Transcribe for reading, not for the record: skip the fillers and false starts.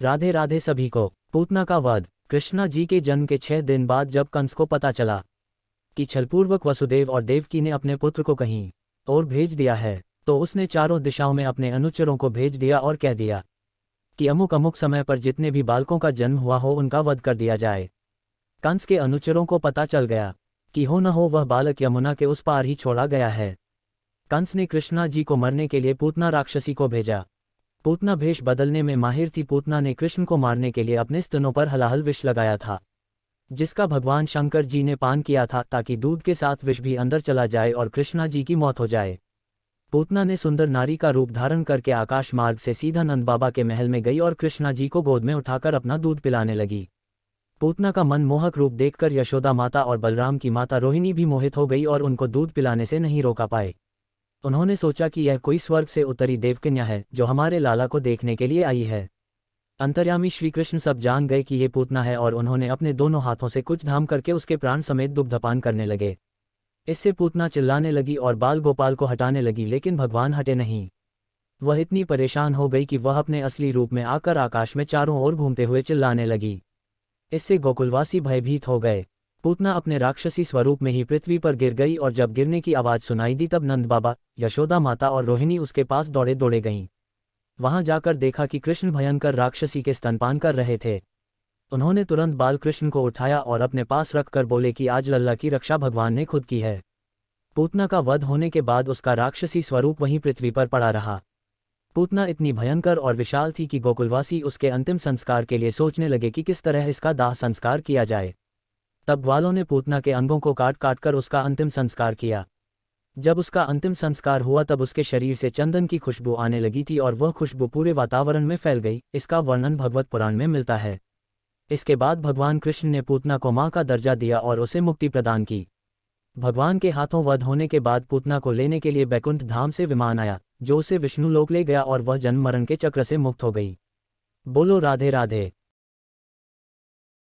राधे राधे सभी को। पूतना का वध। कृष्णा जी के जन्म के 6 दिन बाद जब कंस को पता चला कि छलपूर्वक वसुदेव और देवकी ने अपने पुत्र को कहीं और भेज दिया है, तो उसने चारों दिशाओं में अपने अनुचरों को भेज दिया और कह दिया कि अमुक अमुक समय पर जितने भी बालकों का जन्म हुआ हो उनका वध कर दिया जाए। कंस के अनुचरों को पता चल गया कि हो न हो वह बालक यमुना के उस पार ही छोड़ा गया है। कंस ने कृष्णा जी को मरने के लिए पूतना राक्षसी को भेजा। पूतना भेष बदलने में माहिर थी। पूतना ने कृष्ण को मारने के लिए अपने स्तनों पर हलाहल विष लगाया था, जिसका भगवान शंकर जी ने पान किया था ताकि दूध के साथ विष भी अंदर चला जाए और कृष्णा जी की मौत हो जाए। पूतना ने सुंदर नारी का रूप धारण करके आकाश मार्ग से सीधा नंद बाबा के महल में गई और कृष्णा जी को गोद में उठाकर अपना दूध पिलाने लगी। पूतना का मनमोहक रूप देखकर यशोदा माता और बलराम की माता रोहिणी भी मोहित हो गई और उनको दूध पिलाने से नहीं रोका पाए। उन्होंने सोचा कि यह कोई स्वर्ग से उतरी देवकन्या है जो हमारे लाला को देखने के लिए आई है। अंतर्यामी श्री कृष्ण सब जान गए कि ये पूतना है और उन्होंने अपने दोनों हाथों से कुछ धाम करके उसके प्राण समेत दुग्धपान करने लगे। इससे पूतना चिल्लाने लगी और बाल गोपाल को हटाने लगी, लेकिन भगवान हटे नहीं। वह इतनी परेशान हो गई कि वह अपने असली रूप में आकर आकाश में चारों ओर घूमते हुए चिल्लाने लगी। इससे गोकुलवासी भयभीत हो गए। पूतना अपने राक्षसी स्वरूप में ही पृथ्वी पर गिर गई और जब गिरने की आवाज़ सुनाई दी तब नंद बाबा, यशोदा माता और रोहिणी उसके पास दौड़े दौड़े गईं। वहां जाकर देखा कि कृष्ण भयंकर राक्षसी के स्तनपान कर रहे थे। उन्होंने तुरंत बाल कृष्ण को उठाया और अपने पास रखकर बोले कि आज लल्ला की रक्षा भगवान ने खुद की है। पूतना का वध होने के बाद उसका राक्षसी स्वरूप वहीं पृथ्वी पर पड़ा रहा। पूतना इतनी भयंकर और विशाल थी कि गोकुलवासी उसके अंतिम संस्कार के लिए सोचने लगे कि किस तरह इसका दाह संस्कार किया जाए। तब ग्वालों ने पूतना के अंगों को काट काट कर उसका अंतिम संस्कार किया। जब उसका अंतिम संस्कार हुआ तब उसके शरीर से चंदन की खुशबू आने लगी थी और वह खुशबू पूरे वातावरण में फैल गई। इसका वर्णन भगवत पुराण में मिलता है। इसके बाद भगवान कृष्ण ने पूतना को मां का दर्जा दिया और उसे मुक्ति प्रदान की। भगवान के हाथों वध होने के बाद पूतना को लेने के लिए बैकुंठ धाम से विमान आया, जो उसे विष्णु लोक ले गया और वह जन्म मरण के चक्र से मुक्त हो गई। बोलो राधे राधे।